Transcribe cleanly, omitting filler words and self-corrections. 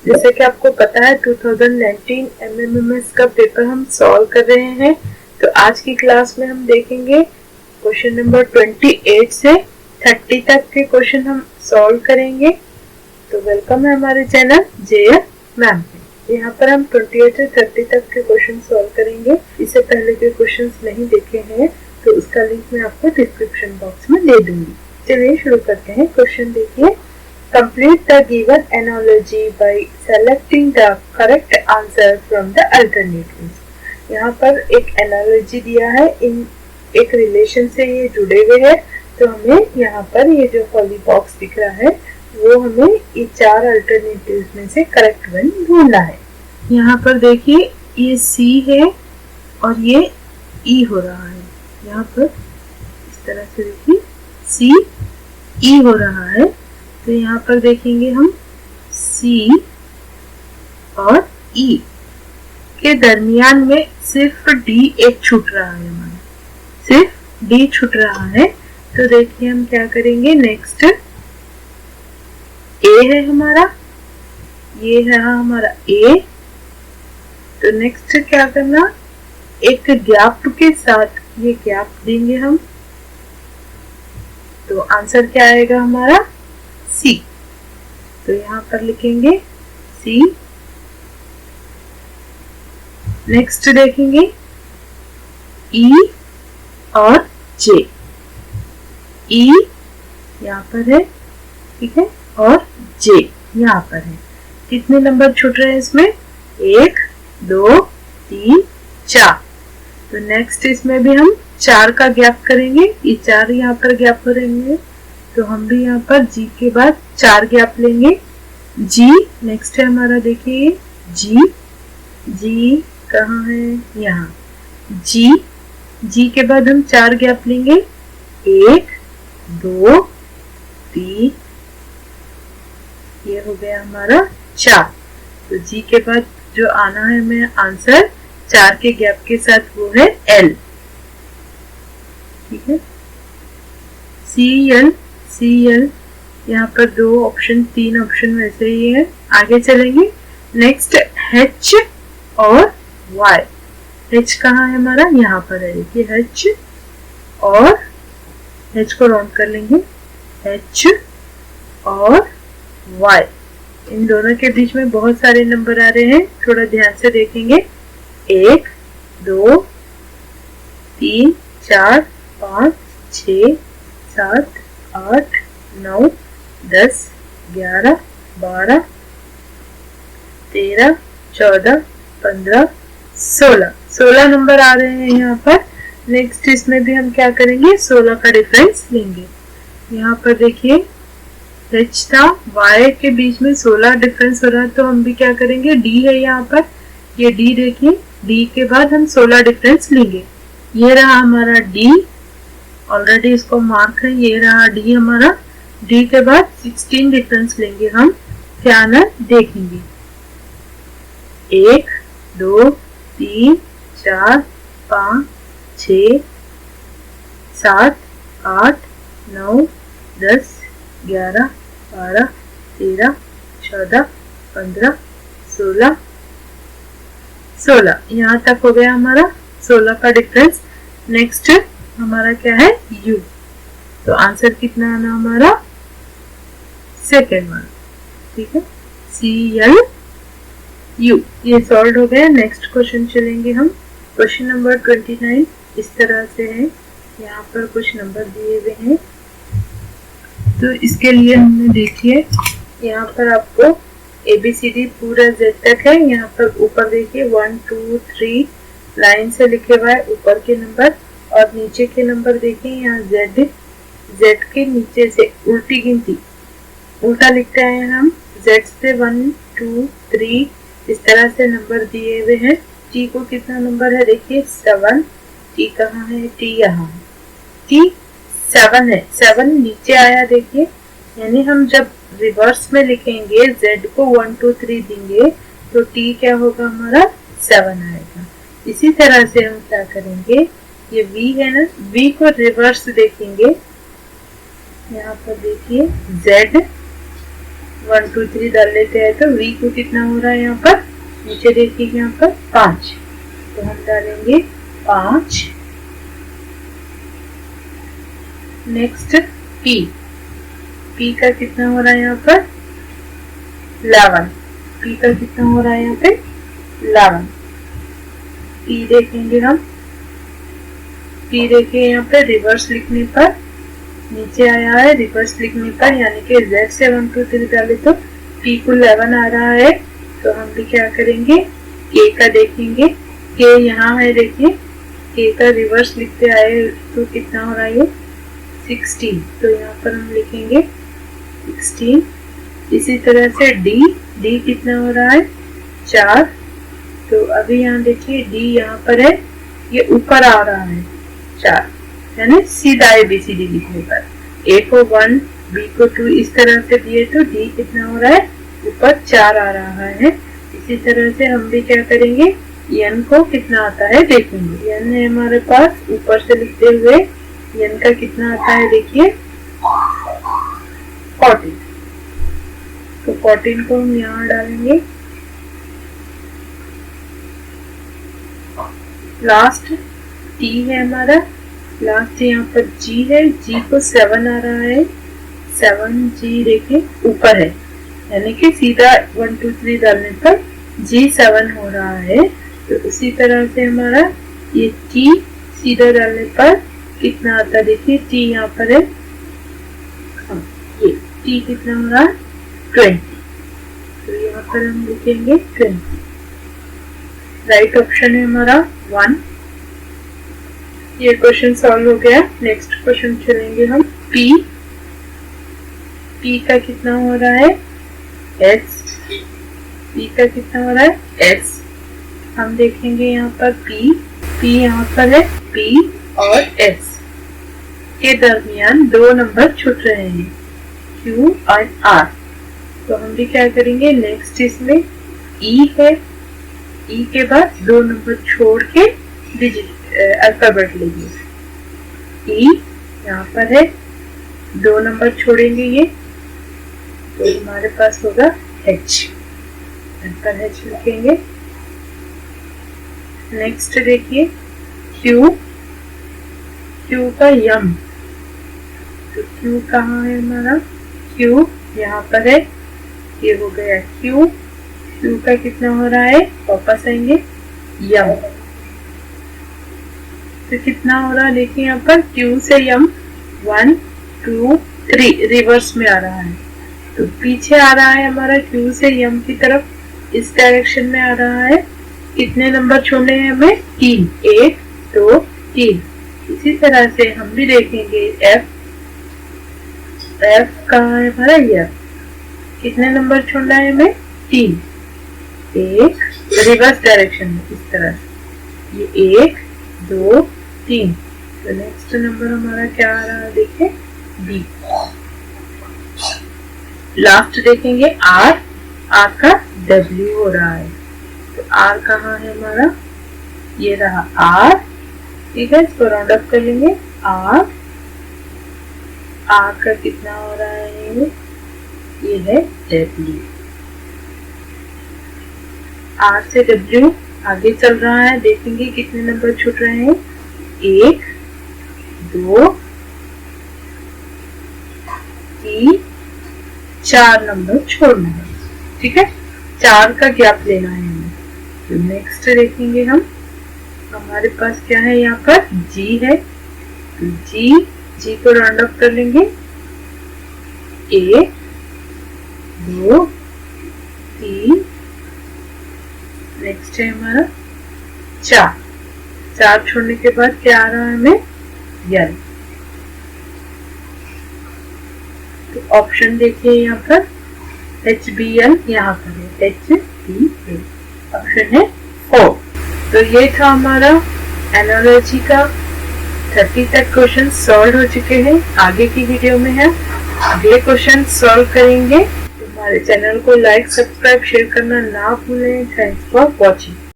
जैसे कि आपको पता है 2019 MMMS का पेपर हम सॉल्व कर रहे हैं। तो आज की क्लास में हम देखेंगे क्वेश्चन नंबर 28 से 30 तक के क्वेश्चन हम सॉल्व करेंगे। तो वेलकम है हमारे चैनल JF मैम पे। यहाँ पर हम 28 से 30 तक के क्वेश्चन सॉल्व करेंगे। इससे पहले के क्वेश्चन नहीं देखे हैं तो उसका लिंक मैं आपको डिस्क्रिप्शन बॉक्स में दे दूंगी। चलिए शुरू करते हैं। क्वेश्चन देखिए, complete the given analogy by selecting the correct answer from the alternatives। यहाँ पर एक एनालॉजी दिया है, इन एक रिलेशन से ये जुड़े हुए हैं। तो हमें यहाँ पर ये जो हॉली बॉक्स दिख रहा है वो हमें ये चार अल्टरनेटिव्स में से करेक्ट वन ढूंढना है। यहाँ पर देखिए ये C है और ये E हो रहा है। यहाँ पर इस तरह से देखिए C E हो रहा है। तो यहाँ पर देखेंगे हम C और E के दरमियान में सिर्फ D एक छूट रहा है, हमारा सिर्फ D छूट रहा है। तो देखिए हम क्या करेंगे, नेक्स्ट A है हमारा, ये है हमारा A। तो नेक्स्ट क्या करना, एक गैप के साथ ये गैप देंगे हम। तो आंसर क्या आएगा हमारा C। तो यहाँ पर लिखेंगे C। नेक्स्ट देखेंगे E और J। E यहाँ पर है, ठीक है, और J यहाँ पर है। कितने नंबर छूट रहे हैं इसमें, 1 2 3 4। तो नेक्स्ट इसमें भी हम 4 का गैप करेंगे। ये 4 यहाँ पर गैप करेंगे तो हम भी यहाँ पर G के बाद 4 गैप लेंगे। G नेक्स्ट है हमारा, देखिए G कहाँ है, यहाँ G के बाद हम 4 गैप लेंगे, 1 2 3, ये हो गया हमारा 4। तो G के बाद जो आना है हमें आंसर 4 के गैप के साथ वो है L, ठीक है। CL यहाँ पर 2 ऑप्शन 3 ऑप्शन वैसे ही है। आगे चलेंगे, नेक्स्ट H और Y। H कहाँ है हमारा, यहाँ पर है, देखिए H और H को राउंड कर लेंगे, H और Y। इन दोनों के बीच में बहुत सारे नंबर आ रहे हैं, थोड़ा ध्यान से देखेंगे। 1 2 3 4 5 6 7 8 9 10 11 12 13 14 15 16 नंबर आ रहे हैं यहाँ पर। नेक्स्ट इसमें भी हम क्या करेंगे, 16 का डिफरेंस लेंगे। यहाँ पर देखिए H था, Y के बीच में 16 डिफरेंस हो रहा है, तो हम भी क्या करेंगे, D है यहाँ पर, ये D देखिए, D के बाद हम 16 डिफरेंस लेंगे। ये रहा हमारा D, ऑलरेडी इसको मार्क है, ये रहा D हमारा। D के बाद 16 डिफरेंस लेंगे हम, क्या आना देखेंगे, 1 2 3 4 5 6 7 8 9 10 11 12 13 14 15 16 यहाँ तक हो गया हमारा 16 का डिफरेंस। नेक्स्ट हमारा क्या है, U। तो आंसर कितना आना हमारा, सेकेंड वन, ठीक है, CLU। ये सॉल्व हो गया। नेक्स्ट क्वेश्चन चलेंगे हम। क्वेश्चन नंबर 29 इस तरह से है, यहाँ पर कुछ नंबर दिए हुए हैं। तो इसके लिए हमने देखिए यहाँ पर आपको ABCD पूरा Z तक है। यहाँ पर ऊपर देखिए 1 2 3 लाइन से लिखे हुआ है ऊपर के नंबर, और नीचे के नंबर देखिए यहाँ Z के नीचे से उल्टी गिनती, उल्टा लिखते हैं हम, Z से 1 2 3 इस तरह से नंबर दिए हुए हैं। T को कितना नंबर है, देखिए 7। T कहाँ है, T यहाँ है, T 7 है, 7 नीचे आया देखिए। यानी हम जब रिवर्स में लिखेंगे Z को 1 2 3 देंगे तो T क्या होगा हमारा, 7 आएगा। इसी तरह से हम क्या करेंगे, ये V है ना, V को रिवर्स देखेंगे। यहाँ पर देखिए Z, 1 2 3 डाल लेते हैं तो v को कितना हो रहा है यहाँ पर, नीचे देखिए यहाँ पर 5, तो हम डालेंगे 5। नेक्स्ट p का कितना हो रहा है यहाँ पर 11, p का कितना हो रहा है यहाँ पे 11। p देखेंगे हम, p देखिए यहाँ पे रिवर्स लिखने पर नीचे आया है, रिवर्स लिखने पर यानी कि z से 1 2 3 डाले तो p को 11 आ रहा है। तो हम भी क्या करेंगे, k का देखेंगे, k यहाँ है, देखिए k का रिवर्स लिखते आए तो कितना हो रहा है 16, तो यहाँ पर हम लिखेंगे 16। इसी तरह से d कितना हो रहा है 4, तो अभी यहाँ देखिए d यहाँ पर है, ये ऊपर आ रहा है 4, यानी सीधा ABCD लिखने पर A को 1 B को 2 इस तरह से दिए तो D कितना हो रहा है ऊपर 4 आ रहा है। इसी तरह से हम भी क्या करेंगे, N को कितना आता है देखेंगे। N है हमारे पास, ऊपर से लिखते हुए N का कितना आता है देखिए 14, तो 14 को हम यहाँ डालेंगे। लास्ट T है हमारा, लास्ट यहाँ पर G है, G को 7 आ रहा है, 7G देखिए ऊपर है, यानी कि सीधा 1 2 3 डालने पर G 7 हो रहा है। तो इसी तरह से हमारा ये T सीधा डालने पर कितना आता है देखिए, T यहाँ पर है, ये T कितना हो रहा है 20, तो यहाँ पर हम लिखेंगे 20। राइट ऑप्शन है हमारा 1। ये क्वेश्चन सॉल्व हो गया। नेक्स्ट क्वेश्चन चलेंगे हम। P का कितना हो रहा है S, P का कितना हो रहा है S। हम देखेंगे यहाँ पर P यहाँ पर है, P और S के दरमियान 2 नंबर छूट रहे हैं Q और R। तो हम भी क्या करेंगे, नेक्स्ट इसमें E है, E के बाद 2 नंबर छोड़ के डिजिट अल्फाबेट लीजिए। E यहाँ पर है, 2 नंबर छोड़ेंगे ये, तो हमारे पास होगा H, यहाँ पर H लिखेंगे। नेक्स्ट देखिए Q का यम, तो Q कहाँ है हमारा, Q यहाँ पर है, ये हो गया Q का कितना हो रहा है, वापस आएंगे यम, तो कितना हो रहा है देखिए यहाँ पर Q से यम 1 2 3 रिवर्स में आ रहा है, तो पीछे आ रहा है हमारा Q से यम की तरफ, इस डायरेक्शन में आ रहा है। कितने नंबर छोड़ने हैं हमें, 3, 1 2 3। इसी तरह से हम भी देखेंगे F कहाँ है हमारा, यह कितने नंबर छोड़ना है हमें 3, 1 रिवर्स डायरेक्शन में इस तरह, ये 1 2 3। तो नेक्स्ट नंबर हमारा क्या आ रहा है देखिए D। लास्ट देखेंगे R का W हो रहा है, तो R कहाँ है हमारा, ये रहा R, ठीक है, इसको राउंड अप कर लेंगे। R का कितना हो रहा है, ये है W। R से W आगे चल रहा है, देखेंगे कितने नंबर छूट रहे हैं, 1 2 3 4 नंबर छोड़ना है, ठीक है, 4 का गैप लेना है हमें। तो नेक्स्ट देखेंगे हम, हमारे पास क्या है यहाँ पर G है, तो G को राउंड अप कर लेंगे, 1 2 3। नेक्स्ट है हमारा 4 छोड़ने के बाद क्या आ रहा है हमें, यल। तो ऑप्शन देखिए यहाँ पर HBL, यहाँ पर है HBL, ऑप्शन है 4। तो ये था हमारा एनालॉजी का 30 तक क्वेश्चन सॉल्व हो चुके हैं। आगे की वीडियो में है अगले क्वेश्चन सॉल्व करेंगे। हमारे चैनल को लाइक सब्सक्राइब शेयर करना ना भूलें। Thanks for watching.